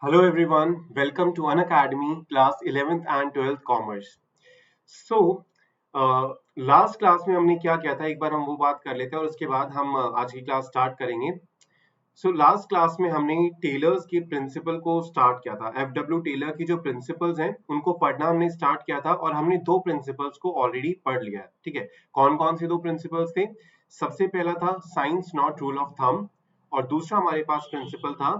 Hello everyone, welcome to Unacademy class 11th and 12th Commerce. So last class में हमने क्या किया था एक बार हम वो बात कर लेते हैं और उसके बाद हम आज की क्लास स्टार्ट करेंगे। सो लास्ट क्लास में हमने टेलर्स के प्रिंसिपल को स्टार्ट किया था। एफडब्ल्यू टेलर की जो प्रिंसिपल्स हैं उनको पढ़ना हमने स्टार्ट किया था और हमने दो प्रिंसिपल्स को ऑलरेडी पढ़ लिया है। ठीक है, कौन कौन से दो प्रिंसिपल्स थे? सबसे पहला था science not rule of thumb और दूसरा हमारे पास प्रिंसिपल था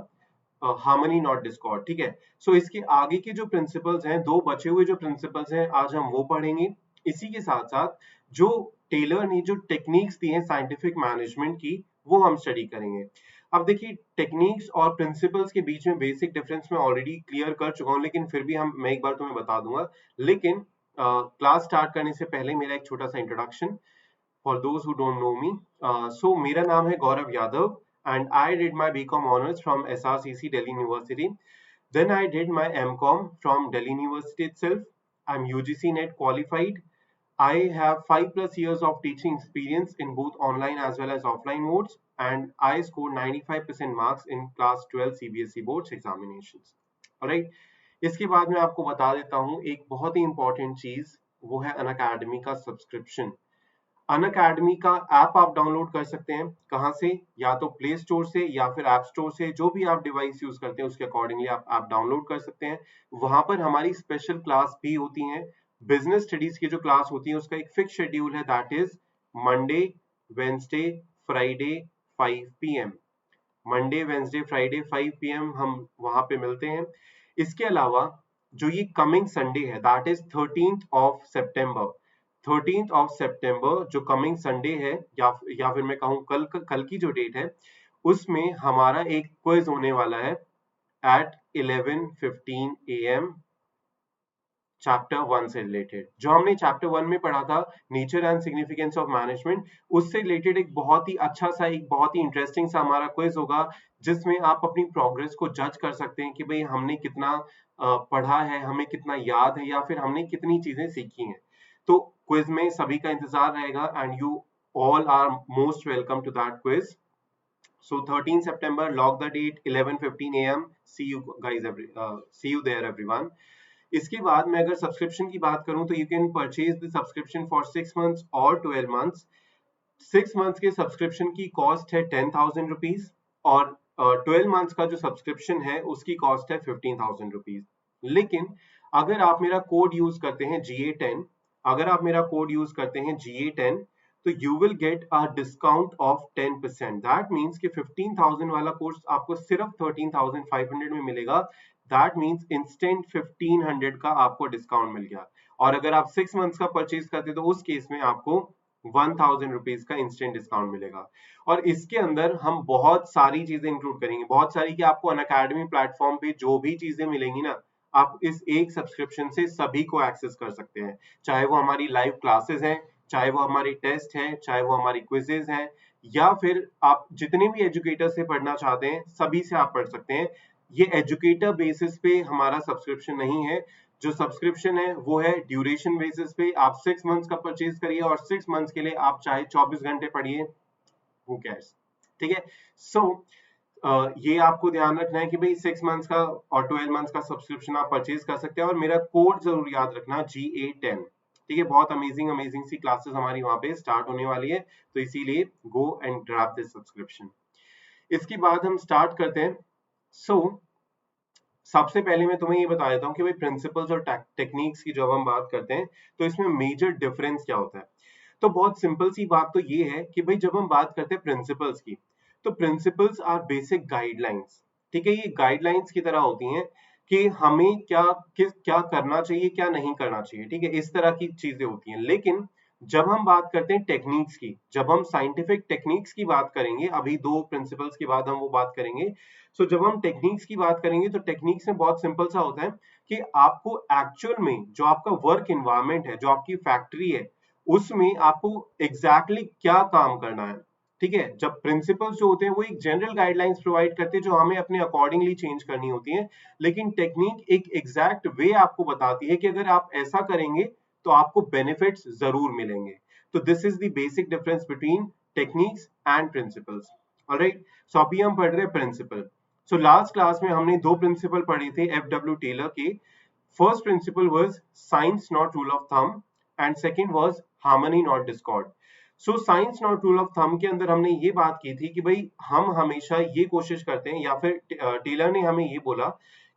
हार्मनी नॉट डिस्कॉर्ड। ठीक है, सो इसके आगे के जो प्रिंसिपल्स हैं, दो बचे हुए जो प्रिंसिपल्स हैं, आज हम वो पढ़ेंगे। इसी के साथ साथ जो टेलर ने जो टेक्निक्स दी हैं साइंटिफिक मैनेजमेंट की, वो हम स्टडी करेंगे। अब देखिए, टेक्निक्स और प्रिंसिपल्स के बीच में बेसिक डिफरेंस मैं ऑलरेडी क्लियर कर चुका हूँ, लेकिन फिर भी मैं एक बार तुम्हें बता दूंगा। लेकिन क्लास स्टार्ट करने से पहले मेरा एक छोटा सा introduction for those who don't know me. So मेरा नाम है Gaurav Yadav and I did my BCom honors from SRCC Delhi University. Then I did my MCom from Delhi University itself. I'm UGC NET qualified. I have 5+ years of teaching experience in both online as well as offline modes, and I scored 95% marks in class 12 CBSE boards examinations. Alright, इसके बाद मैं आपको बता देता हूँ एक बहुत ही important चीज, वो है अनअकैडमी का सब्सक्रिप्शन। अनअकैडमी का ऐप आप डाउनलोड कर सकते हैं। कहाँ से? या तो प्ले स्टोर से या फिर ऐप स्टोर से, जो भी आप डिवाइस यूज करते हैं उसके अकॉर्डिंगली आप ऐप डाउनलोड कर सकते हैं। वहां पर हमारी स्पेशल क्लास भी होती हैं। बिजनेस स्टडीज की जो क्लास होती है उसका एक फिक्स शेड्यूल है, that is Monday, Wednesday, Friday 5 PM। Monday, Wednesday, Friday 5 PM हम वहां पे मिलते हैं। इसके अलावा जो ये कमिंग संडे है, that is 13th of September। 13th of September जो कमिंग संडे है, या फिर मैं कहूँ कल की जो डेट है, उसमें हमारा एक क्विज होने वाला है एट 11:15 AM, चैप्टर 1 से रिलेटेड। जो हमने चैप्टर 1 में पढ़ा था, nature and significance of management, उससे रिलेटेड एक बहुत ही अच्छा सा, एक बहुत ही इंटरेस्टिंग सा हमारा क्विज होगा, जिसमें आप अपनी प्रोग्रेस को जज कर सकते हैं कि भाई हमने कितना पढ़ा है, हमें कितना याद है, या फिर हमने कितनी चीजें सीखी हैं। तो क्विज में सभी का इंतजार रहेगा and you all are most welcome to that quiz. So 13 September, log the date, 11:15 AM. See you guys, see you there everyone. इसके बाद मैं अगर सब्सक्रिप्शन की बात करूं तो you can purchase the subscription for 6 months और 12 months। 6 months के सब्सक्रिप्शन की कॉस्ट है 10,000 रुपीज और 12 months का जो सब्सक्रिप्शन है उसकी कॉस्ट है 15,000 रुपीज। लेकिन अगर आप मेरा कोड यूज करते हैं GA10, अगर आप मेरा कोड यूज करते हैं GA10, तो you will get a discount of 10%। That means कि 15,000 वाला कोर्स आपको सिर्फ 13,500 में मिलेगा। दैट मीन्स इंस्टेंट 1,500 का आपको डिस्काउंट मिल गया। और अगर आप 6 months का परचेज करते तो उस केस में आपको 1,000 रुपीज का इंस्टेंट डिस्काउंट मिलेगा। और इसके अंदर हम बहुत सारी चीजें इंक्लूड करेंगे, बहुत सारी, कि आपको अनअकैडमी प्लेटफॉर्म पे जो भी चीजें मिलेंगी ना, आप इस एक सब्सक्रिप्शन से सभी को एक्सेस कर सकते हैं। चाहे वो हमारी लाइव क्लासेस हैं, चाहे वो हमारे टेस्ट हैं, चाहे वो हमारी क्विजेज हैं, या फिर आप जितने भी एजुकेटर से पढ़ना चाहते हैं सभी से आप पढ़ सकते हैं। ये एजुकेटर बेसिस पे हमारा सब्सक्रिप्शन नहीं है। जो सब्सक्रिप्शन है वो है ड्यूरेशन बेसिस पे। आप 6 months का परचेज करिए और 6 months के लिए आप चाहे 24 घंटे पढ़िए, हु कैर्स। ठीक है, सो ये आपको ध्यान रखना है कि भाई 6 months का और 12 months का सब्सक्रिप्शन आप परचेज कर सकते हैं। और मेरा कोड जरूर याद रखना, GA10। ठीक है, बहुत अमेजिंग अमेजिंग सी क्लासेस हमारी वहां पे स्टार्ट होने वाली है, तो इसीलिए go and grab this subscription. इसके बाद हम स्टार्ट करते हैं। सो सबसे पहले मैं तुम्हें ये बता देता हूँ कि भाई प्रिंसिपल्स और टेक्निक्स की जब हम बात करते हैं तो इसमें मेजर डिफरेंस क्या होता है। तो बहुत सिंपल सी बात तो ये है कि भाई जब हम बात करते हैं प्रिंसिपल्स की, तो प्रिंसिपल्स आर बेसिक गाइडलाइंस। ठीक है, ये गाइडलाइंस की तरह होती हैं कि हमें क्या करना चाहिए, क्या नहीं करना चाहिए। ठीक है, इस तरह की चीजें होती हैं। लेकिन जब हम बात करते हैं टेक्निक्स की, जब हम साइंटिफिक टेक्निक्स की बात करेंगे, अभी दो प्रिंसिपल्स के बाद हम वो बात करेंगे। सो जब हम टेक्निक्स की बात करेंगे तो टेक्निक्स में बहुत सिंपल सा होता है कि आपको एक्चुअल में जो आपका वर्क एनवायरनमेंट है, जो आपकी फैक्ट्री है, उसमें आपको एग्जैक्टली क्या काम करना है। ठीक है, जब प्रिंसिपल्स जो होते हैं वो एक जनरल गाइडलाइंस प्रोवाइड करते हैं जो हमें अपने अकॉर्डिंगली चेंज करनी होती है। लेकिन टेक्निक एक एग्जैक्ट वे आपको बताती है कि अगर आप ऐसा करेंगे तो आपको बेनिफिट्स जरूर मिलेंगे। तो this is the basic difference between techniques and principles. Alright, so अभी हम पढ़ रहे हैं प्रिंसिपल। सो लास्ट क्लास में हमने दो प्रिंसिपल पढ़े थे एफडब्ल्यू टेलर के. First principle was science not rule of thumb and second was harmony not Discord. So science not rule of thumb के अंदर हमने ये बात की थी कि भाई हम हमेशा ये कोशिश करते हैं, या फिर टेलर ने हमें ये बोला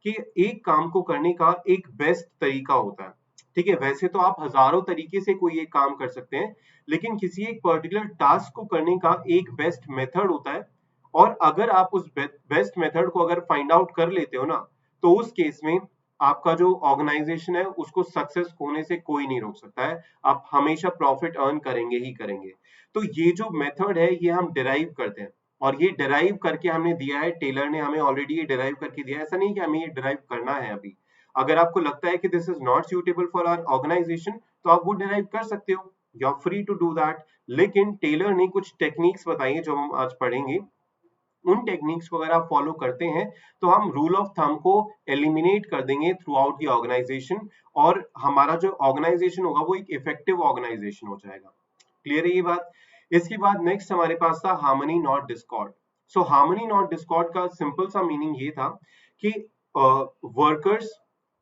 कि एक काम को करने का एक बेस्ट तरीका होता है. ठीक है, वैसे तो आप हजारों तरीके से कोई एक काम कर सकते हैं, लेकिन किसी एक पर्टिकुलर टास्क को करने का एक बेस्ट मेथड होता है. और अगर आप उस बेस्ट मेथड को अगर फाइंड आउट कर लेते हो ना, तो उस केस में आपका जो ऑर्गेनाइजेशन है उसको सक्सेस होने से कोई नहीं रोक सकता है. आप हमेशा प्रॉफिट अर्न करेंगे ही करेंगे. तो ये जो मेथड है ये हम डिराइव करते हैं, और ये डिराइव करके हमने दिया है, टेलर ने हमें ऑलरेडी ये डिराइव करके दिया है. ऐसा नहीं कि हमें ये डिराइव करना है अभी. अगर आपको लगता है कि this is not suitable for our organization, तो आप वो डिराइव कर सकते हो, you are free to do that. लेकिन टेलर ने कुछ टेक्निक्स बताई है जो हम आज पढ़ेंगे. उन टेक्निक्स को अगर आप फॉलो करते हैं तो हम रूल ऑफ थंब को एलिमिनेट कर देंगे थ्रू आउट द ऑर्गेनाइजेशन, और हमारा जो ऑर्गेनाइजेशन होगा वो एक इफेक्टिव ऑर्गेनाइजेशन हो जाएगा. क्लियर है ये बात? इसके बाद नेक्स्ट हमारे पास था harmony not Discord. So harmony not Discord का सिंपल सा मीनिंग ये था कि वर्कर्स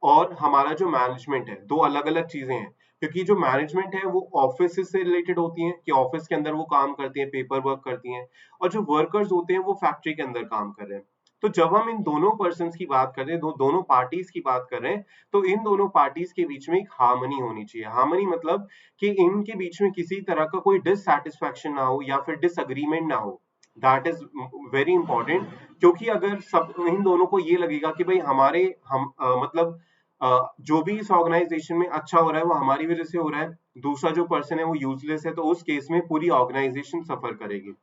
और हमारा जो मैनेजमेंट है दो अलग अलग चीजें हैं. क्योंकि जो मैनेजमेंट है वो ऑफिस से रिलेटेड होती है कि ऑफिस के अंदर वो काम करती हैं, पेपर वर्क करती हैं, और जो वर्कर्स होते हैं वो फैक्ट्री के अंदर काम कर रहे हैं. तो जब हम इन दोनों पर्सन्स की बात कर रहे हैं, दोनों पार्टीज की बात कर रहे हैं, तो इन दोनों पार्टीज के बीच में एक हार्मनी होनी चाहिए. हार्मनी मतलब कि इनके बीच में किसी तरह का कोई डिससैटिस्फैक्शन ना हो या फिर डिसएग्रीमेंट ना हो. That is very important. क्योंकि अगर सब इन दोनों को ये लगेगा कि भाई हमारे हम मतलब जो भी इस ऑर्गेनाइजेशन में अच्छा हो रहा है वो हमारी वजह से हो रहा है, दूसरा जो पर्सन है वो यूजलेस है, तो उस केस में पूरी ऑर्गेनाइजेशन सफर करेगी.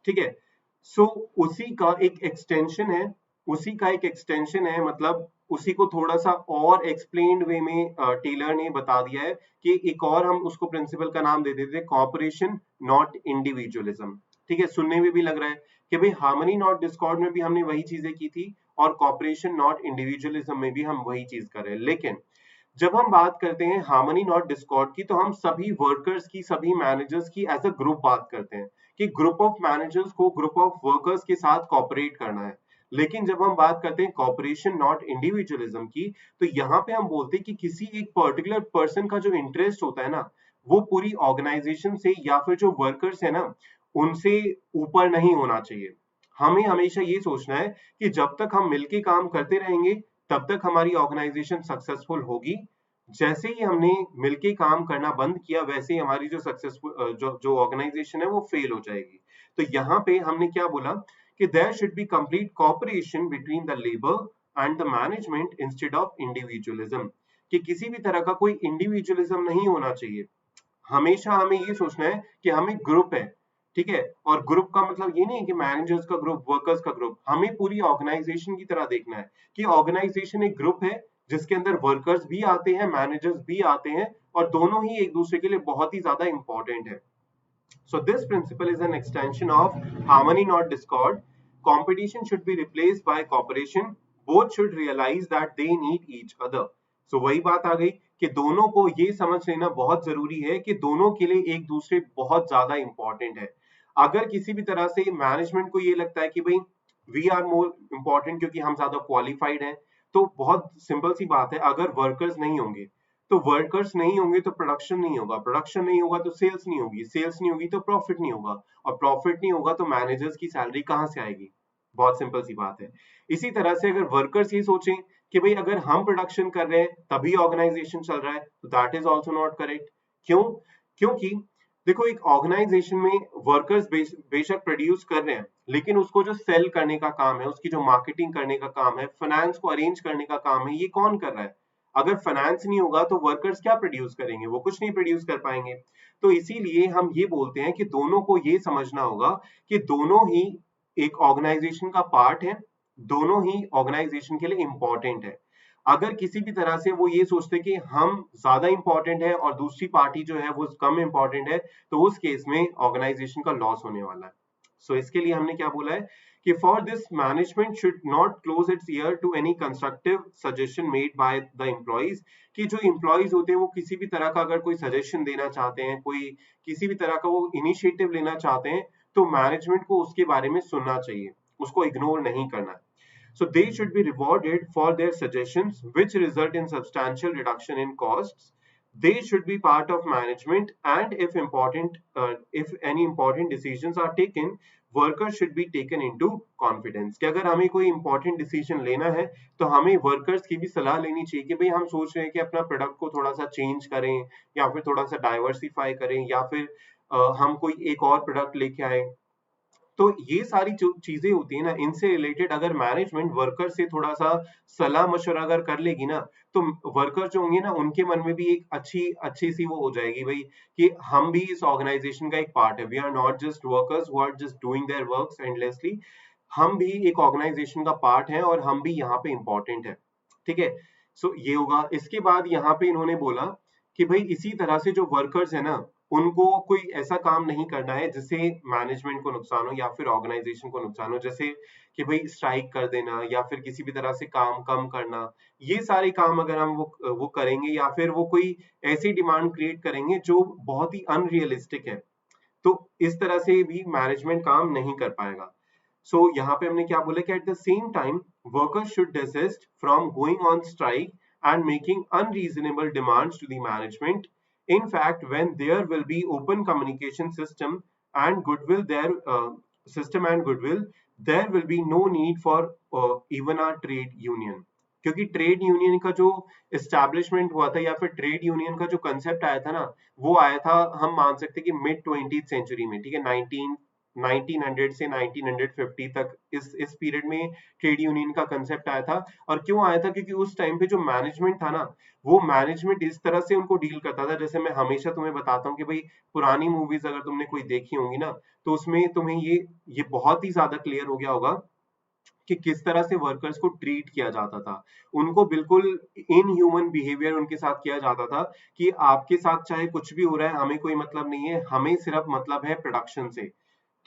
ठीक है. सो उसी का एक एक्सटेंशन है, मतलब उसी को थोड़ा सा और एक्सप्लेन्ड वे में टेलर ने बता दिया है कि एक और हम उसको प्रिंसिपल का नाम दे देते हैं कॉपरेशन नॉट इंडिविजुअलिज्म. ठीक है, सुनने में भी लग रहा है कि भाई हार्मनी नॉट डिस्कॉर्ड में भी हमने वही चीजें की थी, और कॉपरेशन नॉट इंडिविजुअलिज्म में भी हम वही चीज कर रहे हैं. लेकिन जब हम बात करते हैं हार्मनी नॉट डिस्कॉर्ड की, तो हम सभी वर्कर्स की, सभी मैनेजर्स की एज अ ग्रुप बात करते हैं कि ग्रुप ऑफ मैनेजर्स को ग्रुप ऑफ वर्कर्स के साथ कॉपरेट करना है. लेकिन जब हम बात करते हैं कॉपरेशन नॉट इंडिविजुअलिज्म की, तो यहाँ पे हम बोलते हैं कि किसी एक पर्टिकुलर पर्सन का जो इंटरेस्ट होता है ना, वो पूरी ऑर्गेनाइजेशन से या फिर जो वर्कर्स है ना उनसे ऊपर नहीं होना चाहिए. हमें हमेशा ये सोचना है कि जब तक हम मिलके काम करते रहेंगे तब तक हमारी ऑर्गेनाइजेशन सक्सेसफुल होगी. जैसे ही हमने मिलके काम करना बंद किया, वैसे ही हमारी जो सक्सेसफुल जो ऑर्गेनाइजेशन है वो फेल हो जाएगी. तो यहाँ पे हमने क्या बोला कि there should be complete cooperation between the labour and the management instead of individualism. कि किसी भी तरह का कोई इंडिविजुअलिज्म नहीं होना चाहिए. हमेशा हमें ये सोचना है कि हम एक ग्रुप है. ठीक है, और ग्रुप का मतलब ये नहीं है कि मैनेजर्स का ग्रुप, वर्कर्स का ग्रुप. हमें पूरी ऑर्गेनाइजेशन की तरह देखना है कि ऑर्गेनाइजेशन एक ग्रुप है जिसके अंदर वर्कर्स भी आते हैं, मैनेजर्स भी आते हैं, और दोनों ही एक दूसरे के लिए बहुत ही ज्यादा इंपॉर्टेंट है. So this principle is an extension of harmony not discord. Competition should be replaced by cooperation. Both should realize that they need each other. So वही बात आ गई कि दोनों को ये समझ लेना बहुत जरूरी है कि दोनों के लिए एक दूसरे बहुत ज्यादा इंपॉर्टेंट है. अगर किसी भी तरह से मैनेजमेंट को ये लगता है कि भाई वी आर मोर इम्पोर्टेंट क्योंकि हम ज्यादा क्वालिफाइड हैं, तो बहुत सिंपल सी बात है, अगर वर्कर्स नहीं होंगे तो वर्कर्स नहीं होंगे तो प्रोडक्शन नहीं होगा, प्रोडक्शन नहीं होगा तो सेल्स नहीं होगी, सेल्स नहीं होगी तो प्रॉफिट नहीं होगा, और प्रॉफिट नहीं होगा तो मैनेजर्स की सैलरी कहां से आएगी. बहुत सिंपल सी बात है. इसी तरह से अगर वर्कर्स ये सोचें कि भाई अगर हम प्रोडक्शन कर रहे हैं तभी ऑर्गेनाइजेशन चल रहा है, तो that is also not correct. क्यों? क्योंकि देखो एक ऑर्गेनाइजेशन में वर्कर्स बेशक प्रोड्यूस कर रहे हैं, लेकिन उसको जो सेल करने का काम है, उसकी जो मार्केटिंग करने का काम है, फाइनेंस को अरेंज करने का काम है, ये कौन कर रहा है? अगर फाइनेंस नहीं होगा तो वर्कर्स क्या प्रोड्यूस करेंगे? वो कुछ नहीं प्रोड्यूस कर पाएंगे. तो इसीलिए हम ये बोलते हैं कि दोनों को ये समझना होगा कि दोनों ही एक ऑर्गेनाइजेशन का पार्ट है, दोनों ही ऑर्गेनाइजेशन के लिए इंपॉर्टेंट है. अगर किसी भी तरह से वो ये सोचते कि हम ज्यादा इंपॉर्टेंट है और दूसरी पार्टी जो है वो कम इंपॉर्टेंट है, तो उस केस में ऑर्गेनाइजेशन का लॉस होने वाला है. सो इसके लिए हमने क्या बोला है कि for this management should not close its ear to any constructive suggestion made by the employees. कि जो एम्प्लॉइज होते हैं वो किसी भी तरह का अगर कोई सजेशन देना चाहते हैं, कोई किसी भी तरह का वो इनिशिएटिव लेना चाहते हैं, तो मैनेजमेंट को उसके बारे में सुनना चाहिए, उसको इग्नोर नहीं करना है. So they should be rewarded for their suggestions which result in substantial reduction in costs. They should be part of management, and if any important decisions are taken, workers should be taken into confidence. कि अगर हमें कोई important decision लेना है तो हमें workers की भी सलाह लेनी चाहिए कि भाई हम सोच रहे हैं कि अपना product को थोड़ा सा change करें या फिर थोड़ा सा diversify करें या फिर हम कोई एक और प्रोडक्ट लेके आए। तो ये सारी जो चीजें होती है ना, इनसे रिलेटेड अगर मैनेजमेंट वर्कर से थोड़ा सा सलाह मशवरा अगर कर लेगी ना, तो वर्कर जो होंगे ना उनके मन में भी एक अच्छी अच्छी सी वो हो जाएगी भाई कि हम भी इस ऑर्गेनाइजेशन का एक पार्ट है। We are not just workers who are just doing their works endlessly. हम भी एक ऑर्गेनाइजेशन का पार्ट है और हम भी यहाँ पे इंपॉर्टेंट है। ठीक है, सो ये होगा। इसके बाद यहाँ पे इन्होंने बोला कि भाई इसी तरह से जो वर्कर्स है ना, उनको कोई ऐसा काम नहीं करना है जिससे मैनेजमेंट को नुकसान हो या फिर ऑर्गेनाइजेशन को नुकसान हो, जैसे कि भाई स्ट्राइक कर देना या फिर किसी भी तरह से काम कम करना। ये सारे काम अगर हम वो करेंगे या फिर वो कोई ऐसी डिमांड क्रिएट करेंगे जो बहुत ही अनरियलिस्टिक है, तो इस तरह से भी मैनेजमेंट काम नहीं कर पाएगा। सो यहाँ पे हमने क्या बोला कि at the same time workers should desist from going on strike and making unreasonable demands to the management. In fact, when there will be open communication system and goodwill, there will be no need for even a trade union. क्योंकि trade union का जो establishment हुआ था या फिर trade union का जो concept आया था ना, वो आया था, हम मान सकते हैं कि मिड 20th सेंचुरी में। ठीक है, 1900 से 1950 तक इस पीरियड में ट्रेड यूनियन का कंसेप्ट आया था। और क्यों आया था? क्योंकि उस टाइम पे जो मैनेजमेंट था ना, वो मैनेजमेंट इस तरह से उनको डील करता था, जैसे मैं हमेशा तुम्हें बताता हूँ कि भाई पुरानी मूवीज अगर तुमने कोई देखी होंगी ना, तो उसमें तुम्हें ये बहुत ही ज्यादा क्लियर हो गया होगा कि किस तरह से वर्कर्स को ट्रीट किया जाता था। उनको बिल्कुल इनह्यूमन बिहेवियर उनके साथ किया जाता था कि आपके साथ चाहे कुछ भी हो रहा है, हमें कोई मतलब नहीं है, हमें सिर्फ मतलब है प्रोडक्शन से।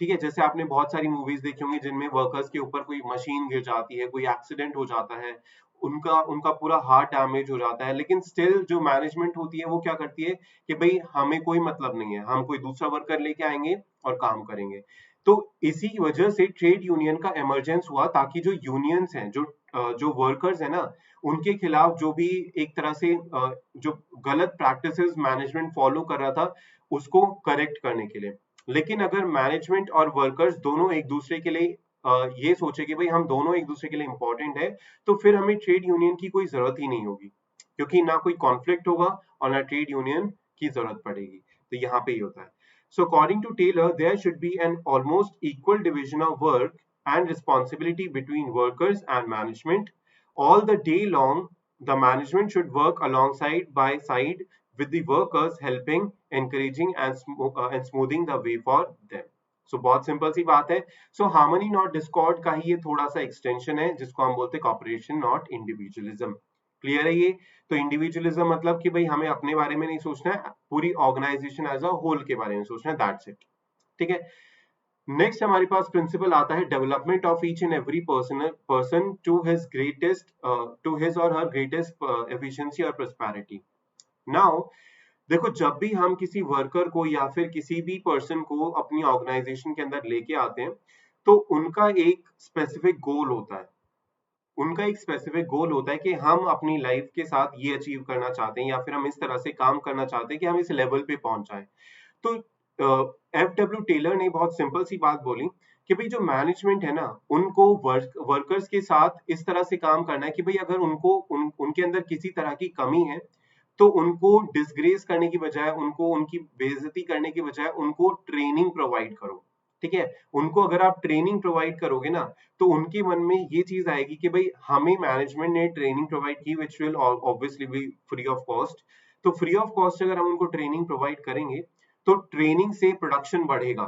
ठीक है, जैसे आपने बहुत सारी मूवीज देखी होंगी जिनमें वर्कर्स के ऊपर कोई मशीन गिर जाती है, कोई एक्सीडेंट हो जाता है, उनका उनका पूरा हार्ट डैमेज हो जाता है, लेकिन स्टिल जो मैनेजमेंट होती है वो क्या करती है कि भाई हमें कोई मतलब नहीं है, हम कोई दूसरा वर्कर लेके आएंगे और काम करेंगे। तो इसी वजह से ट्रेड यूनियन का इमरजेंस हुआ, ताकि जो यूनियंस हैं, जो वर्कर्स है ना, उनके खिलाफ जो भी एक तरह से जो गलत प्रैक्टिसेस मैनेजमेंट फॉलो कर रहा था उसको करेक्ट करने के लिए। लेकिन अगर मैनेजमेंट और वर्कर्स दोनों एक दूसरे के लिए ये सोचे कि भाई हम दोनों एक दूसरे के लिए इंपॉर्टेंट है, तो फिर हमें ट्रेड यूनियन की कोई जरूरत ही नहीं होगी, क्योंकि ना कोई कॉन्फ्लिक्ट होगा और ना ट्रेड यूनियन की जरूरत पड़ेगी। तो यहाँ पे ही होता है। So according to Taylor, there should be an almost equal division of work and responsibility between workers and management. All the day long, the management should work alongside by side with the workers, helping, encouraging and smoothing the way for them. So बहुत simple सी बात है। So harmony not discord का ही ये थोड़ा सा extension है, जिसको हम बोलते हैं cooperation not individualism। क्लियर है ये? तो इंडिविजुअलिज्म मतलब कि भाई हमें अपने बारे में नहीं सोचना है, पूरी ऑर्गेनाइजेशन एज अ होल के बारे में सोचना है, दैट्स इट। ठीक है, नेक्स्ट हमारे पास प्रिंसिपल आता है development of each and every person to his greatest to his और हर ग्रेटेस्ट एफिशिएंसी और प्रॉस्पेरिटी। नाउ देखो, जब भी हम किसी वर्कर को या फिर किसी भी पर्सन को अपनी ऑर्गेनाइजेशन के अंदर लेके आते हैं, तो उनका एक स्पेसिफिक गोल होता है। उनका एक स्पेसिफिक गोल होता है कि हम अपनी लाइफ के साथ ये अचीव करना चाहते हैं या फिर हम इस तरह से काम करना चाहते हैं कि हम इस लेवल पे पहुंच जाए। तो एफ.डब्ल्यू. टेलर ने बहुत सिंपल सी बात बोली कि भाई जो मैनेजमेंट है ना, उनको वर्कर्स के साथ इस तरह से काम करना है कि भाई अगर उनके अंदर किसी तरह की कमी है, तो उनको डिसग्रेस करने की बजाय, उनको उनकी बेइज्जती करने की बजाय उनको ट्रेनिंग प्रोवाइड करो। ठीक है, उनको अगर आप ट्रेनिंग प्रोवाइड करोगे ना, तो उनके मन में ये चीज आएगी कि भाई हमें मैनेजमेंट ने ट्रेनिंग प्रोवाइड की, which will obviously B free of cost. तो फ्री ऑफ कॉस्ट अगर हम उनको ट्रेनिंग प्रोवाइड करेंगे, तो ट्रेनिंग से प्रोडक्शन बढ़ेगा,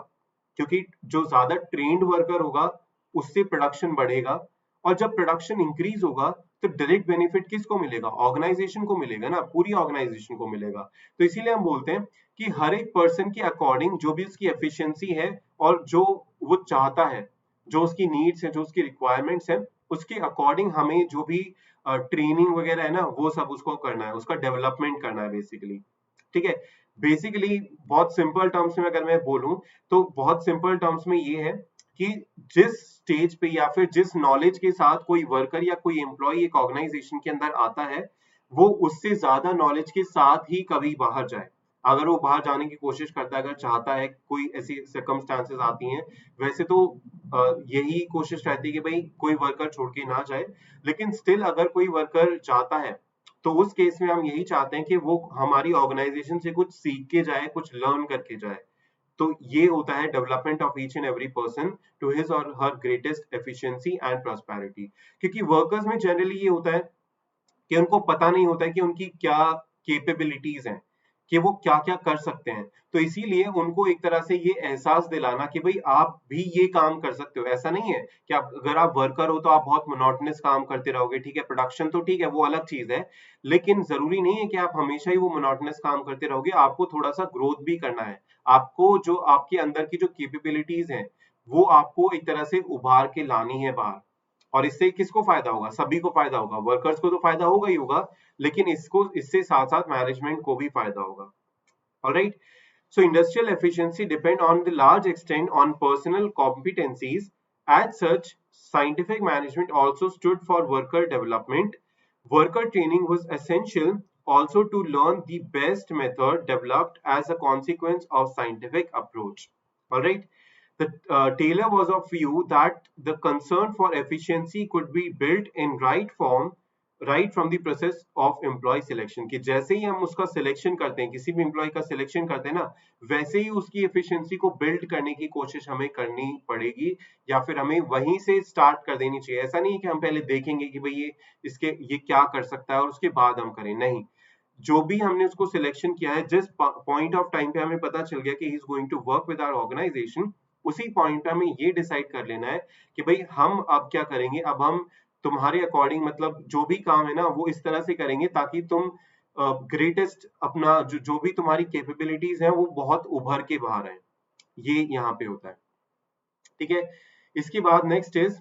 क्योंकि जो ज्यादा ट्रेन्ड वर्कर होगा उससे प्रोडक्शन बढ़ेगा, और जब प्रोडक्शन इंक्रीज होगा तो डायरेक्ट बेनिफिट किसको मिलेगा? ऑर्गेनाइजेशन को मिलेगा ना, पूरी ऑर्गेनाइजेशन को मिलेगा। तो इसीलिए हम बोलते हैं कि हर एक पर्सन के अकॉर्डिंग जो भी उसकी एफिशिएंसी है और जो वो चाहता है, जो उसकी नीड्स है, जो उसकी रिक्वायरमेंट्स है, उसके अकॉर्डिंग हमें जो भी ट्रेनिंग वगैरह है ना, वो सब उसको करना है, उसका डेवलपमेंट करना है बेसिकली। ठीक है, बेसिकली बहुत सिंपल टर्म्स में अगर मैं बोलूं, तो बहुत सिंपल टर्म्स में ये है कि जिस स्टेज पे या फिर जिस नॉलेज के साथ कोई वर्कर या कोई एम्प्लॉय एक ऑर्गेनाइजेशन के अंदर आता है, वो उससे ज्यादा नॉलेज के साथ ही कभी बाहर जाए। अगर वो बाहर जाने की कोशिश करता है, अगर चाहता है, कोई ऐसी सर्कमस्टांसेस आती हैं, वैसे तो यही कोशिश रहती है कि भाई कोई वर्कर छोड़ के ना जाए, लेकिन स्टिल अगर कोई वर्कर जाता है तो उस केस में हम यही चाहते हैं कि वो हमारी ऑर्गेनाइजेशन से कुछ सीख के जाए, कुछ लर्न करके जाए। तो ये होता है development of each and every person to his और her greatest efficiency and prosperity. क्योंकि वर्कर्स में जनरली ये होता है कि उनको पता नहीं होता है कि उनकी क्या कैपेबिलिटीज हैं, कि वो क्या क्या कर सकते हैं। तो इसीलिए उनको एक तरह से ये एहसास दिलाना कि भाई आप भी ये काम कर सकते हो। ऐसा नहीं है कि आप अगर आप वर्कर हो तो आप बहुत मोनोटोनस काम करते रहोगे। ठीक है, प्रोडक्शन तो ठीक है, वो अलग चीज है, लेकिन जरूरी नहीं है कि आप हमेशा ही वो मोनोटोनस काम करते रहोगे। आपको थोड़ा सा ग्रोथ भी करना है। आपको जो आपके अंदर की जो कैपेबिलिटीज हैं वो आपको एक तरह से उभार के लानी है बाहर। और इससे किसको फायदा होगा? सभी को फायदा होगा। वर्कर्स को तो फायदा होगा ही होगा, लेकिन इससे साथ साथ मैनेजमेंट को भी फायदा होगा। Alright, so industrial efficiency depend on the large extent on personal competencies. As such, scientific management also stood for worker development. Worker training was essential also to learn the best method developed as a consequence of scientific approach. Alright, the Taylor was of view that the concern for efficiency could be built in right form right from the process of employ selection, कि जैसे ही हम उसका selection करते हैं, किसी भी employ का selection करते हैं ना, वैसे ही उसकी एफिशिएंसी को बिल्ड करने की कोशिश हमें करनी पड़ेगी, या फिर हमें वहीं से स्टार्ट कर देनी चाहिए। ऐसा नहीं है कि हम पहले देखेंगे कि भाई ये क्या कर सकता है और उसके बाद हम करें। नहीं, जो भी हमने उसको सिलेक्शन किया है, जिस पॉइंट ऑफ टाइम पे हमें पता चल गया कि he is going to work with our organization, उसी पॉइंट पे हमें ये डिसाइड कर लेना है कि भाई हम अब क्या करेंगे। अब हम तुम्हारे अकॉर्डिंग, मतलब जो भी काम है ना वो इस तरह से करेंगे ताकि तुम ग्रेटेस्ट अपना जो भी तुम्हारी कैपेबिलिटीज है वो बहुत उभर के बाहर आए। ये यहाँ पे होता है। ठीक है, इसके बाद next is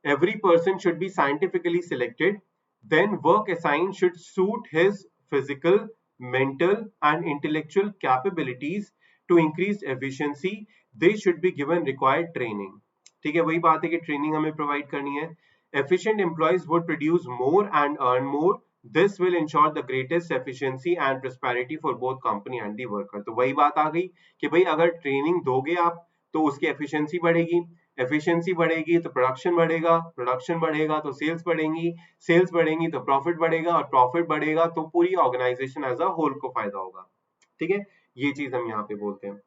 every person should be scientifically selected, then work assign should suit his physical, mental and intellectual capabilities to increase efficiency. They should be given required training. ठीक है, वही बात है कि ट्रेनिंग हमें प्रोवाइड करनी है। Efficient employees would produce more and earn more. This will ensure the greatest efficiency and prosperity for both company and the worker. तो वही बात आ गई कि भाई अगर ट्रेनिंग दोगे आप तो उसकी एफिशिएंसी बढ़ेगी, एफिशिएंसी बढ़ेगी तो प्रोडक्शन बढ़ेगा, प्रोडक्शन बढ़ेगा तो सेल्स बढ़ेंगी, सेल्स बढ़ेंगी तो प्रॉफिट बढ़ेगा, और प्रॉफिट बढ़ेगा तो पूरी ऑर्गेनाइजेशन एज अ होल को फायदा होगा। ठीक है, ये चीज हम यहाँ पे बोलते हैं।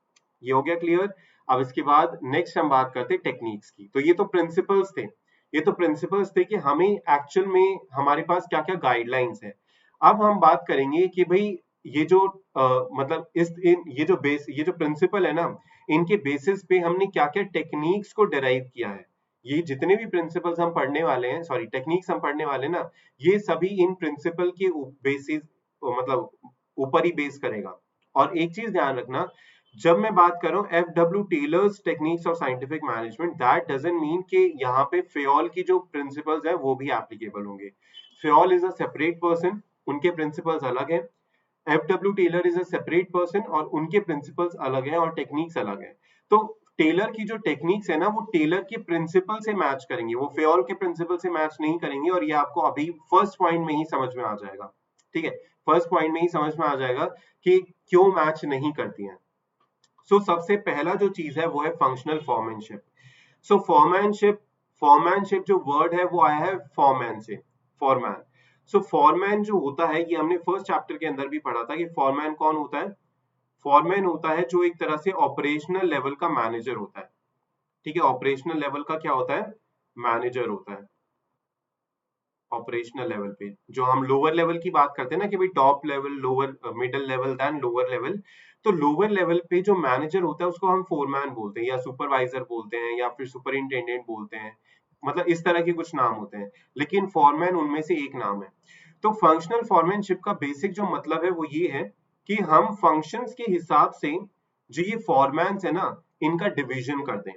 ये हो गया क्लियर। अब इसके बाद नेक्स्ट हम बात करते हैं टेक्निक्स की। तो ये तो प्रिंसिपल्स थे, ये तो प्रिंसिपल्स थे कि हमें एक्चुअल में हमारे पास क्या क्या गाइडलाइंस है। अब हम बात करेंगे कि भाई ये जो मतलब ये जो प्रिंसिपल है ना, इनके बेसिस पे हमने क्या क्या टेक्निक्स को डिराइव किया है। ये जितने भी प्रिंसिपल्स हम पढ़ने वाले हैं, सॉरी टेक्निक्स हम पढ़ने वाले हैं ना, ये सभी इन प्रिंसिपल के बेसिस, मतलब ऊपर ही बेस करेगा। और एक चीज ध्यान रखना, जब मैं बात कर रहा हूँ FW Taylor's techniques of scientific management, that doesn't mean कि यहाँ पे फेयोल की जो प्रिंसिपल्स है वो भी एप्लीकेबल होंगे। Fayol is a separate person, उनके प्रिंसिपल्स अलग हैं। FW Taylor is a separate person और उनके प्रिंसिपल्स अलग हैं और टेक्निक्स अलग हैं। तो टेलर की जो टेक्निक्स है ना, वो टेलर के प्रिंसिपल से मैच करेंगे, वो फेयोल के प्रिंसिपल से मैच नहीं करेंगे। और ये आपको अभी फर्स्ट पॉइंट में ही समझ में आ जाएगा। ठीक है, फर्स्ट पॉइंट में ही समझ में आ जाएगा कि क्यों मैच नहीं करती हैं। सो सबसे पहला जो चीज है वो है फंक्शनल फॉर्मैनशिप। सो फॉर्मैनशिप जो वर्ड है वो आया है फॉरमैन से, फॉरमैन। सो फॉरमैन जो होता है, ये हमने फर्स्ट चैप्टर के अंदर भी पढ़ा था कि फॉरमैन कौन होता है। फॉरमैन होता है जो एक तरह से ऑपरेशनल लेवल का मैनेजर होता है। ठीक है, ऑपरेशनल लेवल का क्या होता है? मैनेजर होता है। ऑपरेशनल लेवल पे जो हम लोअर लेवल की बात करते हैं ना कि भाई top level, lower, middle level, then lower level, तो लोअर लेवल पे जो मैनेजर होता है उसको हम फोरमैन बोलते हैं, या सुपरवाइजर बोलते हैं, या फिर सुपरिंटेंडेंट बोलते हैं। मतलब इस तरह के कुछ नाम होते हैं, लेकिन फॉरमैन उनमें से एक नाम है। तो फंक्शनल फॉरमैनशिप का बेसिक जो मतलब है वो ये है कि हम फंक्शंस के हिसाब से जो ये फॉरमैन्स है ना, इनका डिवीजन कर दें।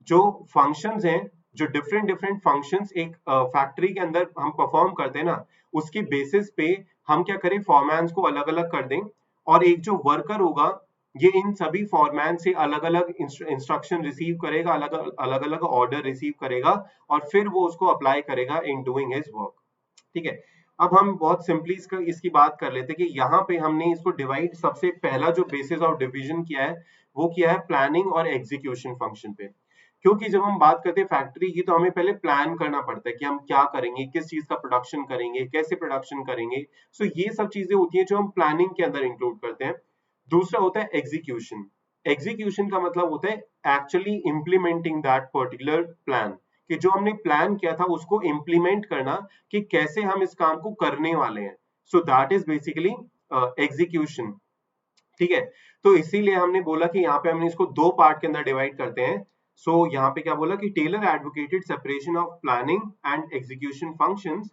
जो फंक्शंस हैं, जो डिफरेंट डिफरेंट फंक्शंस एक फैक्ट्री के अंदर हम परफॉर्म करते हैं ना, उसके बेसिस पे हम क्या करें, फॉरमैन्स को अलग अलग कर दें। और एक जो वर्कर होगा ये इन सभी फॉरमैन से अलग अलग इंस्ट्रक्शन रिसीव करेगा, अलग अलग ऑर्डर रिसीव करेगा और फिर वो उसको अप्लाई करेगा इन डूइंग हिज वर्क। ठीक है, अब हम बहुत सिंपली इसकी बात कर लेते हैं कि यहाँ पे हमने इसको डिवाइड, सबसे पहला जो बेसिस ऑफ डिवीजन किया है वो किया है प्लानिंग और एग्जीक्यूशन फंक्शन पे। क्योंकि जब हम बात करते हैं फैक्ट्री की तो हमें पहले प्लान करना पड़ता है कि हम क्या करेंगे, किस चीज का प्रोडक्शन करेंगे, कैसे प्रोडक्शन करेंगे। सो ये सब चीजें होती हैं जो हम प्लानिंग के अंदर इंक्लूड करते हैं। दूसरा होता है एग्जीक्यूशन। एग्जीक्यूशन का मतलब होता है actually implementing that particular plan, कि जो हमने प्लान किया था उसको इम्प्लीमेंट करना, कि कैसे हम इस काम को करने वाले हैं। So that is basically execution. ठीक है, तो इसीलिए हमने बोला कि यहाँ पे हमने इसको दो पार्ट के अंदर डिवाइड करते हैं। सो यहाँ पे क्या बोला कि Taylor advocated separation of planning and execution functions.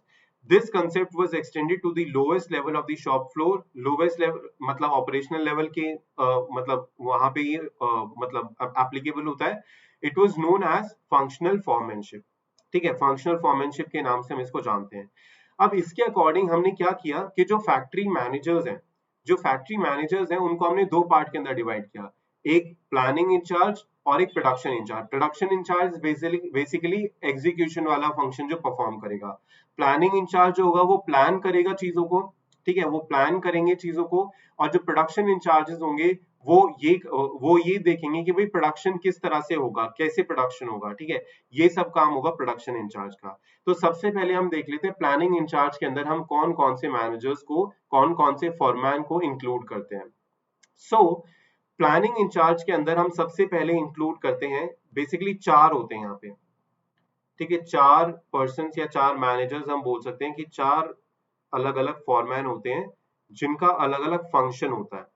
This concept was extended to the lowest level of the shop floor. Lowest level मतलब ऑपरेशनल लेवल के मतलब वहां पे ये मतलब एप्लीकेबल होता है। It was known as functional foremanship. ठीक है, फंक्शनल फॉर्मैनशिप के नाम से हम इसको जानते हैं। अब इसके अकॉर्डिंग हमने क्या किया कि जो फैक्ट्री मैनेजर्स हैं, जो फैक्ट्री मैनेजर्स हैं उनको हमने दो पार्ट के अंदर डिवाइड किया। एक प्लानिंग इंचार्ज और एक production incharge. Production incharge basically execution वाला फंक्शन जो परफॉर्म करेगा। प्लानिंग इंचार्ज जो होगा वो प्लान करेगा चीजों को। ठीक है, वो प्लान करेंगे चीजों को। और जो प्रोडक्शन इंचार्जेस होंगे वो ये देखेंगे कि भाई प्रोडक्शन किस तरह से होगा, कैसे प्रोडक्शन होगा। ठीक है, ये सब काम होगा प्रोडक्शन इंचार्ज का। तो सबसे पहले हम देख लेते हैं प्लानिंग इंचार्ज के अंदर हम कौन कौन से मैनेजर्स को, कौन कौन से फॉरमैन को इंक्लूड करते हैं। सो प्लानिंग इंचार्ज के अंदर हम सबसे पहले इंक्लूड करते हैं, बेसिकली चार होते हैं यहाँ पे। ठीक है, चार पर्सन या चार मैनेजर्स हम बोल सकते हैं कि चार अलग अलग फॉरमैन होते हैं जिनका अलग अलग फंक्शन होता है।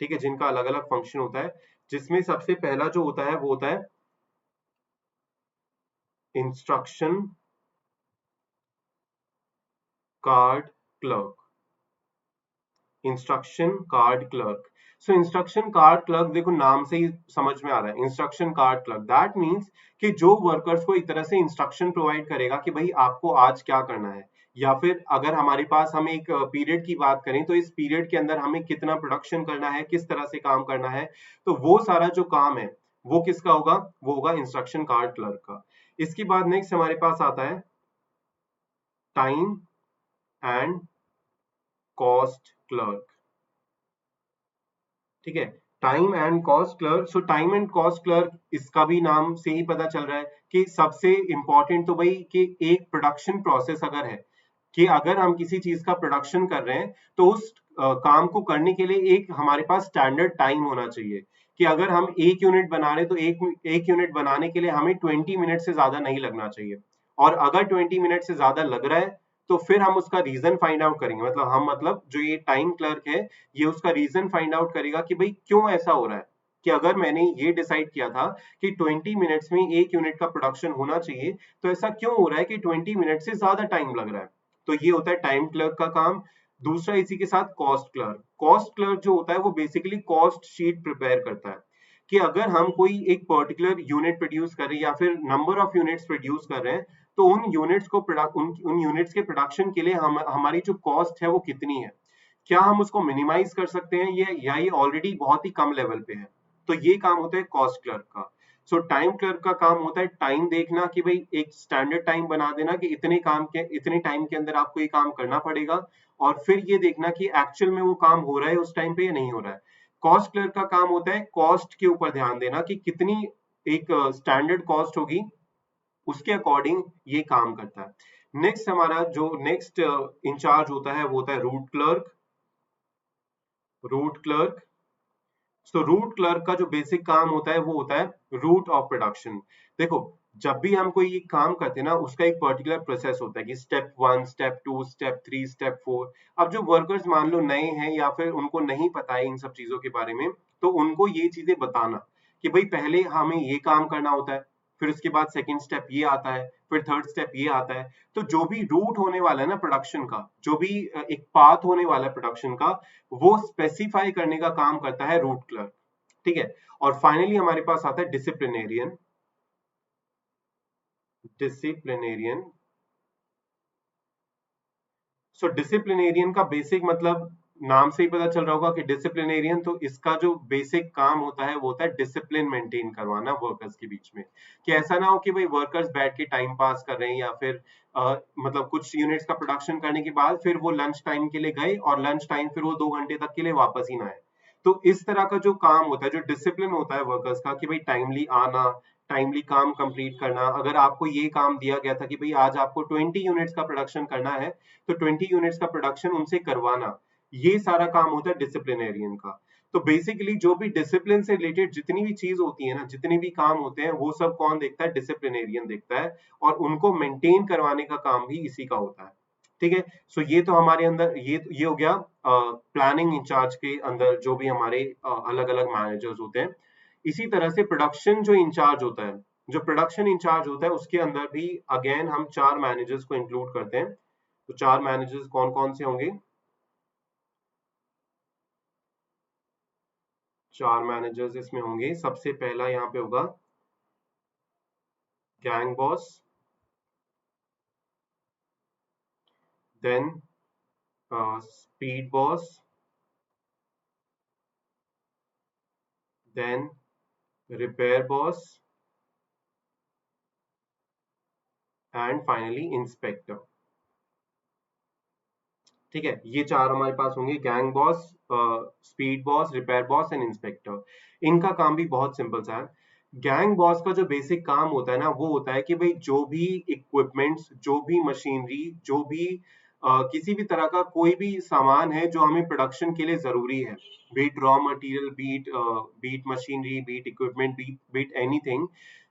ठीक है, जिनका अलग अलग फंक्शन होता है, जिसमें सबसे पहला जो होता है वो होता है instruction card clerk. Instruction card clerk. So instruction card clerk, देखो नाम से ही समझ में आ रहा है, instruction card clerk that means कि जो वर्कर्स को एक तरह से इंस्ट्रक्शन प्रोवाइड करेगा कि भाई आपको आज क्या करना है। या फिर अगर हमारे पास हम एक पीरियड की बात करें तो इस पीरियड के अंदर हमें कितना प्रोडक्शन करना है, किस तरह से काम करना है, तो वो सारा जो काम है वो किसका होगा, वो होगा इंस्ट्रक्शन कार्ड क्लर्क का। इसके बाद नेक्स्ट हमारे पास आता है टाइम एंड कॉस्ट क्लर्क। ठीक है, time and cost clerk. So time and cost clerk, इसका भी नाम से ही पता चल रहा है कि सबसे इंपॉर्टेंट तो भाई कि एक प्रोडक्शन प्रोसेस अगर है, कि अगर हम किसी चीज का प्रोडक्शन कर रहे हैं तो उस काम को करने के लिए एक हमारे पास स्टैंडर्ड टाइम होना चाहिए। कि अगर हम एक यूनिट बना रहे हैं तो एक यूनिट बनाने के लिए हमें 20 मिनट से ज्यादा नहीं लगना चाहिए। और अगर 20 मिनट से ज्यादा लग रहा है तो फिर हम उसका रीजन फाइंड आउट करेंगे। मतलब जो ये टाइम क्लर्क है ये उसका रीजन फाइंड आउट करेगा कि भाई क्यों ऐसा हो रहा है। कि अगर मैंने ये डिसाइड किया था कि 20 मिनट्स में एक यूनिट का प्रोडक्शन होना चाहिए, तो ऐसा क्यों हो रहा है कि 20 मिनट से ज्यादा टाइम लग रहा है। तो ये होता है टाइम क्लर्क का काम। दूसरा इसी के साथ कॉस्ट क्लर्क। कॉस्ट क्लर्क जो होता है वो बेसिकली कॉस्ट शीट प्रिपेयर करता है। कि अगर हम कोई एक पर्टिकुलर यूनिट प्रोड्यूस कर रहे हैं या फिर नंबर ऑफ यूनिट्स प्रोड्यूस कर रहे हैं, तो उन यूनिट्स को उन यूनिट्स के प्रोडक्शन के लिए हमारी जो कॉस्ट है वो कितनी है, क्या हम उसको मिनिमाइज कर सकते हैं ये, या ये ऑलरेडी बहुत ही कम लेवल पे है। तो ये काम होता है कॉस्ट क्लर्क का। सो टाइम क्लर्क का काम होता है टाइम देखना, कि भाई एक स्टैंडर्ड टाइम बना देना कि इतने टाइम के अंदर आपको ये काम करना पड़ेगा। और फिर ये देखना कि एक्चुअल में वो काम हो रहा है उस टाइम पे या नहीं हो रहा है। कॉस्ट क्लर्क का काम होता है कॉस्ट के ऊपर ध्यान देना कि कितनी एक स्टैंडर्ड कॉस्ट होगी, उसके अकॉर्डिंग ये काम करता है। नेक्स्ट हमारा जो नेक्स्ट इंचार्ज होता है वो होता है route clerk. Route clerk. So root clerk का जो बेसिक काम होता है वो होता है रूट ऑफ प्रोडक्शन। देखो, जब भी हम कोई काम करते हैं ना उसका एक पर्टिकुलर प्रोसेस होता है कि स्टेप 1, स्टेप 2, स्टेप 3, स्टेप 4। अब जो वर्कर्स मान लो नए हैं या फिर उनको नहीं पता है इन सब चीजों के बारे में, तो उनको ये चीजें बताना कि भाई पहले हमें ये काम करना होता है, फिर उसके बाद सेकंड स्टेप ये आता है, फिर थर्ड स्टेप ये आता है। तो जो भी रूट होने वाला है ना प्रोडक्शन का, जो भी एक पाथ होने वाला है प्रोडक्शन का, वो स्पेसिफाई करने का काम करता है रूट क्लर्क। ठीक है, और फाइनली हमारे पास आता है डिसिप्लिनेरियन। डिसिप्लिनेरियन। सो डिसिप्लिनेरियन का बेसिक मतलब नाम से ही पता चल रहा होगा कि डिसिप्लिनेरियन, तो इसका जो बेसिक काम होता है वो होता है डिसिप्लिन मेंटेन करवाना वर्कर्स के बीच में, कि ऐसा ना हो कि भाई वर्कर्स बैठ के टाइम पास कर रहे हैं, या फिर मतलब कुछ यूनिट्स का प्रोडक्शन करने के बाद फिर वो लंच टाइम के लिए गए और लंच टाइम फिर वो 2 घंटे तक के लिए वापस ही ना आए। तो इस तरह का जो काम होता है, जो डिसिप्लिन होता है वर्कर्स का, कि भाई टाइमली आना, टाइमली काम कंप्लीट करना। अगर आपको ये काम दिया गया था कि भाई आज आपको 20 यूनिट्स का प्रोडक्शन करना है, तो 20 यूनिट्स का प्रोडक्शन उनसे करवाना, ये सारा काम होता है डिसिप्लिनेरियन का। तो बेसिकली जो भी डिसिप्लिन से रिलेटेड जितनी भी चीज होती है ना, जितने भी काम होते हैं, वो सब कौन देखता है? डिसिप्लिनेरियन देखता है, और उनको मेंटेन करवाने का काम भी इसी का होता है। ठीक है। सो ये तो हमारे अंदर ये हो गया प्लानिंग इंचार्ज के अंदर जो भी हमारे अलग अलग मैनेजर्स होते हैं। इसी तरह से प्रोडक्शन जो इंचार्ज होता है, जो प्रोडक्शन इंचार्ज होता है, उसके अंदर भी अगेन हम 4 मैनेजर्स को इंक्लूड करते हैं। तो 4 मैनेजर्स कौन कौन से होंगे? 4 मैनेजर्स इसमें होंगे। सबसे पहला यहाँ पे होगा gang boss, then speed boss, then repair boss, and finally inspector. ठीक है, ये 4 हमारे पास होंगे, gang boss, speed boss, repair boss and inspector. इनका काम भी बहुत सिंपल सा है। गैंग बॉस का जो बेसिक काम होता है ना, वो होता है कि भाई जो भी इक्विपमेंट्स, जो भी मशीनरी, जो भी किसी भी तरह का कोई भी सामान है जो हमें प्रोडक्शन के लिए जरूरी है, be it raw material, be it machinery, be it equipment, be it anything,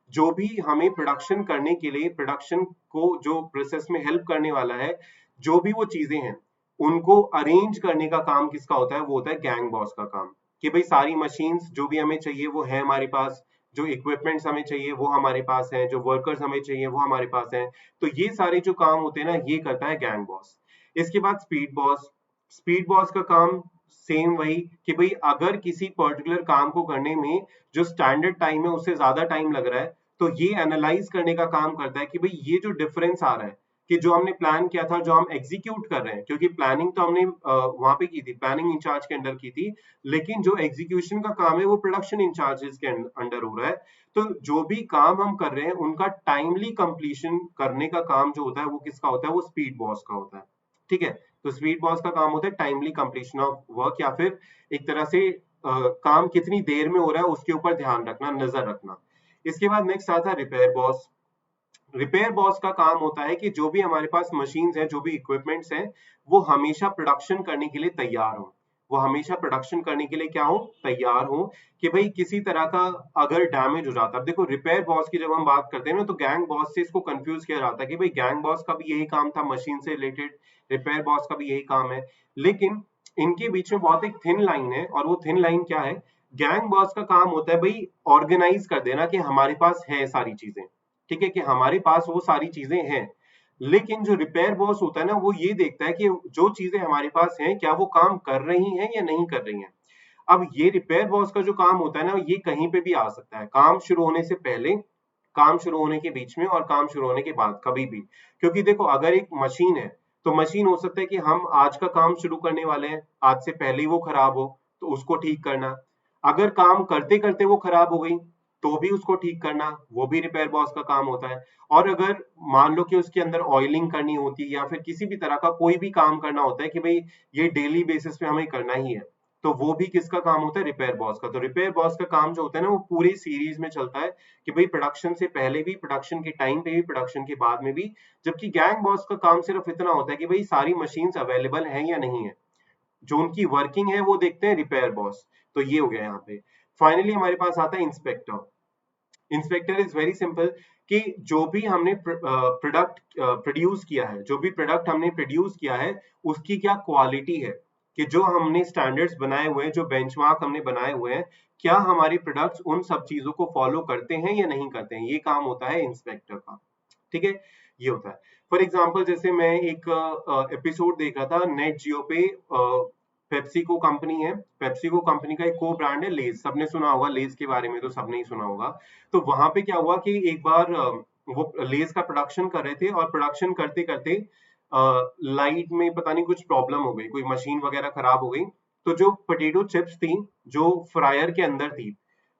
जो भी हमें प्रोडक्शन करने के लिए, प्रोडक्शन को जो प्रोसेस में हेल्प करने वाला है, जो भी वो चीजें हैं, उनको अरेंज करने का काम किसका होता है? वो होता है गैंग बॉस का काम। कि भाई सारी मशीन्स जो भी हमें चाहिए वो है हमारे पास, जो इक्विपमेंट्स हमें चाहिए वो हमारे पास हैं, जो वर्कर्स हमें चाहिए वो हमारे पास हैं। तो ये सारे जो काम होते हैं ना, ये करता है गैंग बॉस। इसके बाद स्पीड बॉस। स्पीड बॉस का काम सेम वही, कि भाई अगर किसी पर्टिकुलर काम को करने में जो स्टैंडर्ड टाइम है उससे ज्यादा टाइम लग रहा है, तो ये एनालाइज करने का काम करता है कि भाई ये जो डिफरेंस आ रहा है, कि जो हमने प्लान किया था, जो हम एग्जीक्यूट कर रहे हैं, क्योंकि प्लानिंग तो हमने वहां पे की थी, प्लानिंग इंचार्ज के अंडर की थी, लेकिन जो एग्जीक्यूशन का काम है वो प्रोडक्शन इंचार्जेस के अंडर हो रहा है। तो जो भी काम हम कर रहे हैं उनका टाइमली कंप्लीशन करने का काम जो होता है वो किसका होता है? वो स्पीड बॉस का होता है। ठीक है। तो स्पीड बॉस का काम होता है टाइमली कंप्लीशन ऑफ वर्क, या फिर एक तरह से काम कितनी देर में हो रहा है उसके ऊपर ध्यान रखना, नजर रखना। इसके बाद नेक्स्ट आता है रिपेयर बॉस। रिपेयर बॉस का काम होता है कि जो भी हमारे पास मशीन्स हैं, जो भी इक्विपमेंट्स हैं, वो हमेशा प्रोडक्शन करने के लिए तैयार हो। वो हमेशा प्रोडक्शन करने के लिए क्या हो? तैयार हो। कि भाई किसी तरह का अगर डैमेज हो जाता है, देखो रिपेयर बॉस की जब हम बात करते हैं ना, तो गैंग बॉस से इसको कंफ्यूज किया जाता है कि भाई गैंग बॉस का भी यही काम था मशीन से रिलेटेड, रिपेयर बॉस का भी यही काम है। लेकिन इनके बीच में बहुत एक थिन लाइन है, और वो थिन लाइन क्या है? गैंग बॉस का काम होता है भाई ऑर्गेनाइज कर देना कि हमारे पास है सारी चीजें। ठीक है, कि हमारे पास वो सारी चीजें हैं। लेकिन जो रिपेयर बॉस होता है ना, वो ये देखता है कि जो चीजें हमारे पास हैं, क्या वो काम कर रही हैं या नहीं कर रही हैं। अब ये रिपेयर बॉस का जो काम होता है ना, ये कहीं पे भी आ सकता है, काम शुरू होने से पहले, काम शुरू होने के बीच में, और काम शुरू होने के बाद, कभी भी। क्योंकि देखो अगर एक मशीन है, तो मशीन हो सकता है कि हम आज का काम शुरू करने वाले हैं, आज से पहले ही वो खराब हो, तो उसको ठीक करना। अगर काम करते करते वो खराब हो गई, तो भी उसको ठीक करना, वो भी रिपेयर बॉस का काम होता है। और अगर मान लो कि उसके अंदर ऑयलिंग करनी होती है, या फिर किसी भी तरह का कोई भी काम करना होता है कि भाई ये डेली बेसिस पे हमें करना ही है, तो वो भी किसका काम होता है? रिपेयर बॉस का। तो रिपेयर बॉस का काम जो होता है ना, वो पूरी सीरीज में चलता है, कि भाई प्रोडक्शन से पहले भी, प्रोडक्शन के टाइम पे भी, प्रोडक्शन के बाद में भी। जबकि गैंग बॉस का काम सिर्फ इतना होता है कि भाई सारी मशीन्स अवेलेबल हैं या नहीं है, जो उनकी वर्किंग है वो देखते हैं रिपेयर बॉस। तो ये हो गया यहाँ पे। फाइनली हमारे पास आता है inspector. Inspector is very simple, कि जो भी हमने प्रोडक्ट प्रोड्यूस किया है, जो भी प्रोडक्ट हमने प्रोड्यूस किया है, उसकी क्या क्वालिटी है, कि जो हमने स्टैंडर्ड्स बनाए हुए हैं, जो बेंचमार्क हमने बनाए हुए हैं, क्या हमारे प्रोडक्ट्स उन सब चीजों को फॉलो करते हैं या नहीं करते हैं। ये काम होता है इंस्पेक्टर का। ठीक है, ये होता है। फॉर एग्जाम्पल जैसे मैं एक एपिसोड देख रहा था नेट जियो पे, पेप्सिको कंपनी है, पेप्सिको कंपनी का एक को ब्रांड है लेज, सबने सुना होगा लेज के बारे में, तो सबने ही सुना होगा। तो वहां पे क्या हुआ कि एक बार वो लेज का प्रोडक्शन कर रहे थे, और प्रोडक्शन करते करते लाइट में पता नहीं कुछ प्रॉब्लम हो गई, कोई मशीन वगैरह खराब हो गई, तो जो पोटैटो चिप्स थी जो फ्रायर के अंदर थी,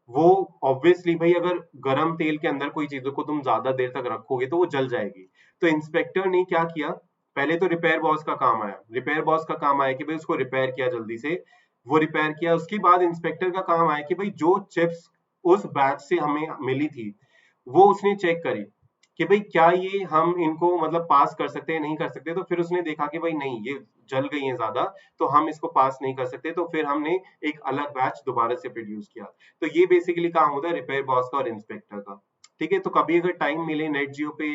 वो ऑब्वियसली भाई अगर गरम तेल के अंदर कोई चीजों को तुम ज्यादा देर तक रखोगे तो वो जल जाएगी। तो इंस्पेक्टर ने क्या किया, पहले तो रिपेयर बॉस का काम आया, रिपेयर बॉस का काम आया कि भाई उसको रिपेयर किया जल्दी से, वो रिपेयर किया। उसके बाद इंस्पेक्टर का काम आया कि भाई जो चिप्स उस बैच से हमें मिली थी वो उसने चेक करी कि भाई क्या ये हम इनको मतलब पास कर सकते हैं नहीं कर सकते। तो फिर उसने देखा कि भाई नहीं, ये जल गई हैं ज्यादा, तो हम इसको पास नहीं कर सकते, तो फिर हमने एक अलग बैच दोबारा से प्रोड्यूस किया। तो ये बेसिकली काम होता है रिपेयर बॉस का और इंस्पेक्टर का। ठीक है, तो कभी अगर टाइम मिले नेट जियो पे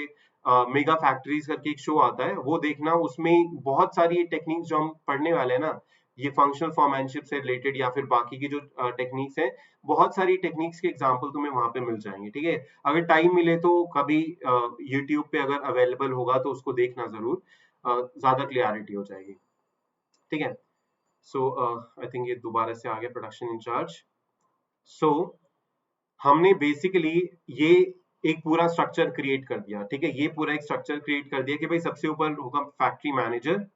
मेगा फैक्ट्रीज करके एक शो आता है, वो देखना, उसमें बहुत सारी टेक्निक्स जो हम पढ़ने वाले हैं ना, ये फंक्शनल फॉर्मैनशिप से रिलेटेड या फिर बाकी की जो टेक्निक्स है, बहुत सारी टेक्निक्स के एग्जांपल तुम्हें वहां पे मिल जाएंगे। ठीक है, अगर टाइम मिले तो कभी यूट्यूब पे अगर अवेलेबल होगा तो उसको देखना जरूर, ज्यादा क्लियरिटी हो जाएगी। ठीक है, सो आई थिंक ये दोबारा से आ गया प्रोडक्शन इंचार्ज। सो हमने बेसिकली ये एक पूरा स्ट्रक्चर क्रिएट कर दिया। ठीक है, ये पूरा एक स्ट्रक्चर क्रिएट कर दिया कि भाई सबसे ऊपर होगा फैक्ट्री मैनेजर।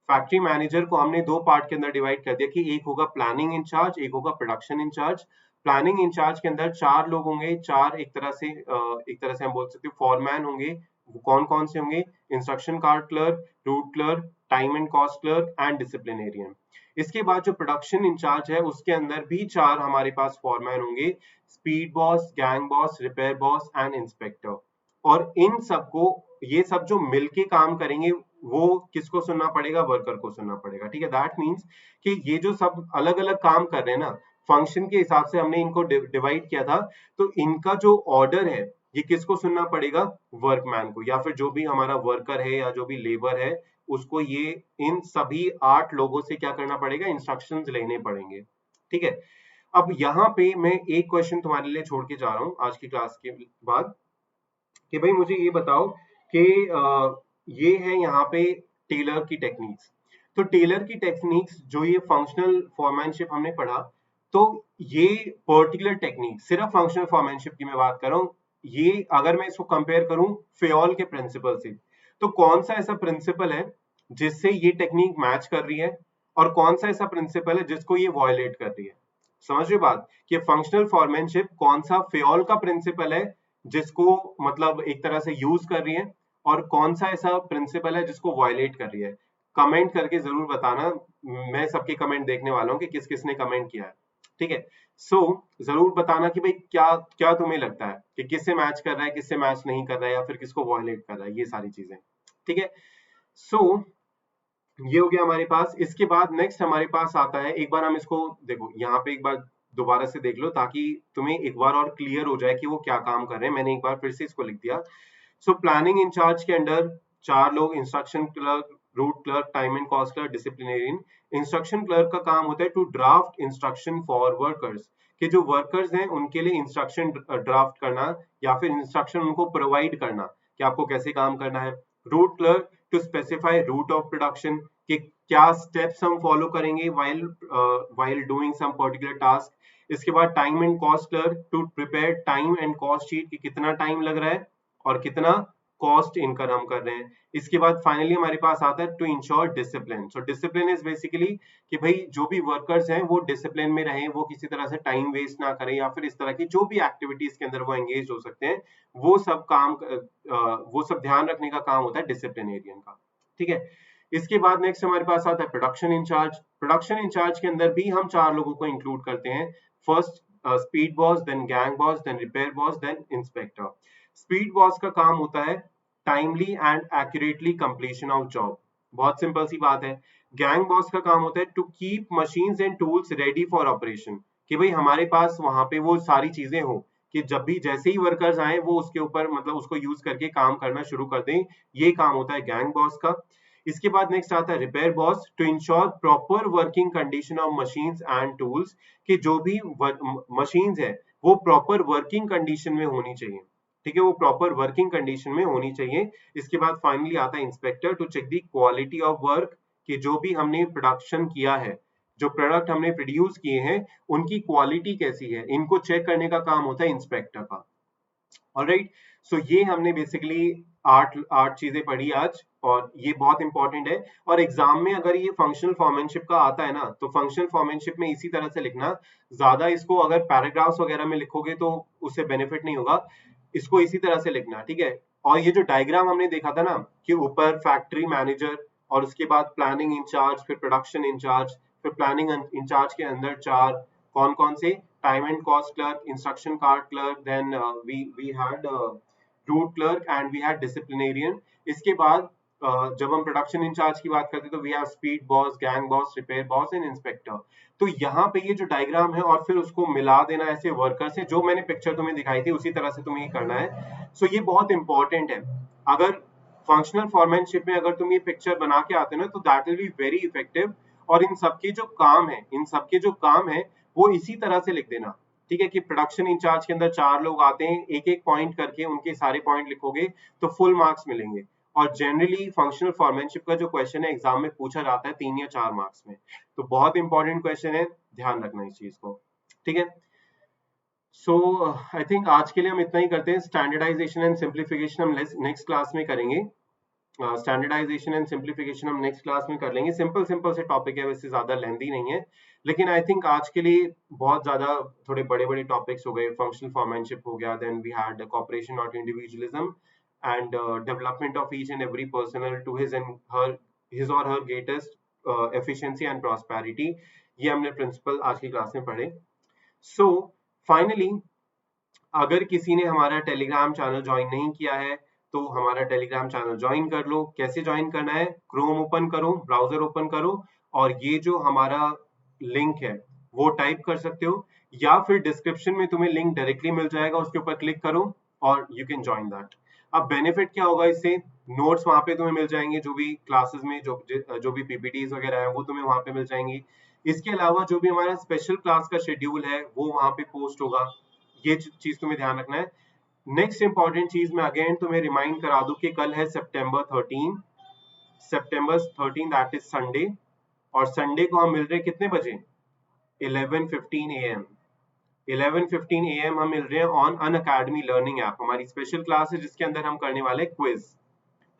फैक्ट्री मैनेजर को हमने दो पार्ट के अंदर डिवाइड कर दिया कि एक होगा प्लानिंग इंचार्ज, एक होगा प्रोडक्शन इंचार्ज। प्लानिंग इंचार्ज के अंदर चार लोग होंगे, चार एक तरह से हम बोल सकते हैं फॉरमैन होंगे। वो कौन कौन से होंगे, instruction card clerk, route clerk, time and cost clerk and disciplinarian. इसके बाद जो प्रोडक्शन इंचार्ज है उसके अंदर भी चार हमारे पास फॉरमैन होंगे, speed boss, gang boss, repair boss and inspector. और इन सबको, ये सब जो मिलके काम करेंगे, वो किसको सुनना पड़ेगा, वर्कर को सुनना पड़ेगा। ठीक है, दैट मीन्स कि ये जो सब अलग अलग काम कर रहे हैं ना, फंक्शन के हिसाब से हमने इनको डिवाइड किया था, तो इनका जो ऑर्डर है ये किसको सुनना पड़ेगा, वर्कमैन को, या फिर जो भी हमारा वर्कर है या जो भी लेबर है उसको ये इन सभी 8 लोगों से क्या करना पड़ेगा, इंस्ट्रक्शंस लेने पड़ेंगे। ठीक है, अब यहाँ पे मैं एक क्वेश्चन तुम्हारे लिए छोड़ के जा रहा हूँ आज की क्लास के बाद, कि भाई मुझे ये बताओ कि ये है यहाँ पे टेलर की टेक्निक्स। तो टेलर की टेक्निक्स जो ये फंक्शनल फॉर्मैनशिप हमने पढ़ा, तो ये पर्टिकुलर टेक्निक सिर्फ फंक्शनल फॉर्मैनशिप की मैं बात कर रहा हूँ, ये अगर मैं इसको कंपेयर करूं फेयोल के प्रिंसिपल से, तो कौन सा ऐसा प्रिंसिपल है जिससे ये टेक्निक मैच कर रही है, और कौन सा ऐसा प्रिंसिपल है जिसको ये वॉयलेट कर रही है। समझ रहे बात, कि फंक्शनल फॉर्मैनशिप कौन सा फेयोल का प्रिंसिपल है जिसको मतलब एक तरह से यूज कर रही है, और कौन सा ऐसा प्रिंसिपल है जिसको वायलेट कर रही है। कमेंट करके जरूर बताना, मैं सबके कमेंट देखने वाला हूँ कि किस किसने कमेंट किया है। ठीक है, सो जरूर बताना कि भाई क्या क्या तुम्हें लगता है कि किससे मैच कर रहा है, किससे मैच नहीं कर रहा है, या फिर किसको वायलेट कर रहा है, ये सारी चीजें। ठीक है, सो ये हो गया हमारे पास। इसके बाद नेक्स्ट हमारे पास आता है, एक बार हम इसको देखो यहाँ पे एक बार दोबारा से देख लो ताकि तुम्हें एक बार और क्लियर हो जाए कि वो क्या काम कर रहे हैं। मैंने एक बार फिर से इसको लिख दिया। सो प्लानिंग इंचार्ज के अंडर चार लोग, instruction clerk, route clerk, time and cost clerk, disciplinarian. Instruction clerk का काम होता है to draft instruction for workers, कि जो वर्कर्स हैं उनके लिए इंस्ट्रक्शन ड्राफ्ट करना या फिर इंस्ट्रक्शन उनको प्रोवाइड करना कि आपको कैसे काम करना है। Route clerk to specify route of production, कि क्या स्टेप्स हम फॉलो करेंगे while doing some particular task. इसके बाद time and cost clerk to prepare time and cost sheet, कि कितना टाइम लग रहा है और कितना कॉस्ट इनकर हम कर रहे हैं। इसके बाद फाइनली हमारे पास आता है to ensure discipline. So discipline is basically कि भाई जो भी वर्कर्स हैं वो डिसिप्लिन में रहें, वो किसी तरह से टाइम वेस्ट ना करें, या फिर इस तरह की जो भी एक्टिविटीज के अंदर वो एंगेज हो सकते हैं, वो सब काम वो सब ध्यान रखने का काम होता है डिसिप्लिनेरियन का। ठीक है, इसके बाद नेक्स्ट हमारे पास आता है प्रोडक्शन इंचार्ज। प्रोडक्शन इंचार्ज के अंदर भी हम चार लोगों को इंक्लूड करते हैं। First speed boss, then gang boss, then repair boss, then inspector. Speed boss का काम होता है timely and accurately completion of job, बहुत सिंपल सी बात है। गैंग बॉस का काम होता है to keep machines and tools ready for operation, कि भाई हमारे पास वहां पे वो सारी चीजें हो कि जब भी जैसे ही वर्कर्स आए वो उसके ऊपर मतलब उसको यूज करके काम करना शुरू कर दें, ये काम होता है गैंग बॉस का। इसके बाद नेक्स्ट आता है repair boss, to ensure proper working condition of machines and tools, कि जो भी मशीन्स है वो प्रॉपर वर्किंग कंडीशन में होनी चाहिए। ठीक है, वो प्रॉपर वर्किंग कंडीशन में होनी चाहिए। इसके बाद फाइनली आता है inspector, to check the quality of work, कि जो भी हमने प्रोडक्शन किया है, जो प्रोडक्ट हमने प्रोड्यूस किए हैं, उनकी क्वालिटी कैसी है, इनको चेक करने का काम होता है इंस्पेक्टर का। ऑलराइट, सो ये हमने बेसिकली आठ आठ चीजें पढ़ी आज। और ये बहुत इंपॉर्टेंट है। और एग्जाम में अगर ये फंक्शनल फॉर्मेनशिप का आता है ना, तो फंक्शनल फॉर्मेनशिप में इसी तरह से लिखना, ज्यादा इसको अगर पैराग्राफ्स वगैरह में लिखोगे तो उससे बेनिफिट नहीं होगा, इसको इसी तरह से लिखना, ठीक है। और ये जो डायग्राम हमने देखा था ना कि ऊपर फैक्ट्री मैनेजर और उसके बाद प्लानिंग इंचार्ज, फिर प्रोडक्शन इंचार्ज, फिर प्लानिंग इंचार्ज के अंदर चार कौन कौन से, time and cost clerk, instruction card clerk, then we had route clerk and we had disciplinarian. इसके बाद जब हम प्रोडक्शन इंचार्ज की बात करते हैं तो we have speed boss, gang boss, repair boss and inspector. तो यहाँ पे ये जो डायग्राम है और फिर उसको मिला देना ऐसे वर्कर से, जो मैंने पिक्चर तुम्हें दिखाई थी उसी तरह से तुम्हें ये करना है। सो ये बहुत इंपॉर्टेंट है। अगर फंक्शनल फॉर्मेनशिप में अगर तुम ये पिक्चर बना के आते हो ना, तो that will be very effective. और इन सबके जो काम है, इन सबके जो काम है वो इसी तरह से लिख देना, ठीक है। कि प्रोडक्शन इंचार्ज के अंदर चार लोग आते हैं, एक एक पॉइंट करके उनके सारे पॉइंट लिखोगे तो फुल मार्क्स मिलेंगे। और जनरली फंक्शनल फॉर्मेनशिप का जो क्वेश्चन है एग्जाम में पूछा जाता है 3 या 4 मार्क्स में, तो बहुत इंपॉर्टेंट क्वेश्चन है, ध्यान रखना इस चीज को, ठीक है। सो आई थिंक आज के लिए हम इतना ही करते हैं। स्टैंडर्डाइजेशन एंड सिंप्लीफिकेशन हम नेक्स्ट क्लास में करेंगे। स्टैंडर्डाइजेशन एंड सिंप्लीफिकेशन हम नेक्स्ट क्लास में कर लेंगे। सिंपल सिंपल से टॉपिक है, वैसे ज्यादा लेंदी नहीं है, लेकिन आई थिंक आज के लिए बहुत ज्यादा थोड़े बड़े बड़े टॉपिक्स हो गए। फंक्शनल फॉर्मेनशिप हो गया, then we had cooperation not individualism and development of each and every personal to his और her greatest efficiency and prosperity. ये हमने प्रिंसिपल आज की क्लास में पढ़े। सो फाइनली, अगर किसी ने हमारा टेलीग्राम चैनल ज्वाइन नहीं किया है तो हमारा टेलीग्राम चैनल ज्वाइन कर लो। कैसे ज्वाइन करना है, क्रोम ओपन करो, ब्राउजर ओपन करो और ये जो हमारा लिंक है वो टाइप कर सकते हो, या फिर डिस्क्रिप्शन में तुम्हें लिंक डायरेक्टली मिल जाएगा, उसके ऊपर क्लिक करो और यू कैन ज्वाइन दैट। अब बेनिफिट क्या होगा इससे, नोट्स वहां पे तुम्हें मिल जाएंगे, जो भी क्लासेस में जो भी पीपीटीज वगैरह है वो तुम्हें वहां पे मिल जाएंगी। इसके अलावा जो भी हमारा स्पेशल क्लास का शेड्यूल है वो वहां पे पोस्ट होगा, ये चीज तुम्हें ध्यान रखना है। नेक्स्ट इंपॉर्टेंट चीज मैं अगेन तुम्हें रिमाइंड करा दूं कि कल है September 13 दैट इज संडे, और संडे को हम मिल रहे हैं कितने बजे, 11:15 AM। 11:15 AM हम मिल रहे हैं ऑन अनअकैडमी लर्निंग ऐप। हमारी स्पेशल क्लास है जिसके अंदर हम करने वाले क्विज,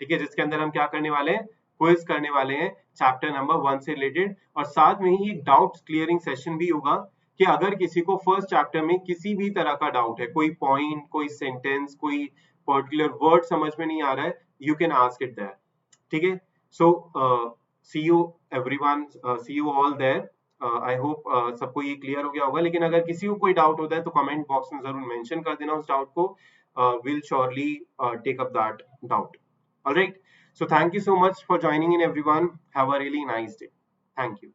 ठीक है, जिसके अंदर हम क्या करने वाले हैं, क्विज करने वाले हैं चैप्टर नंबर 1 से रिलेटेड। और साथ में ही एक डाउट क्लियरिंग सेशन भी होगा कि अगर किसी को फर्स्ट चैप्टर में किसी भी तरह का डाउट है, कोई पॉइंट, कोई सेंटेंस, कोई पर्टिकुलर वर्ड समझ में नहीं आ रहा है, you can ask it there, ठीक है। So see you everyone, see you all there. I hope सबको ये क्लियर हो गया होगा, लेकिन अगर किसी को कोई डाउट होता है तो कमेंट बॉक्स में जरूर मेंशन कर देना उस डाउट को, will surely take up that doubt. All right. So thank you so much for joining in, everyone. Have a really nice day. Thank you.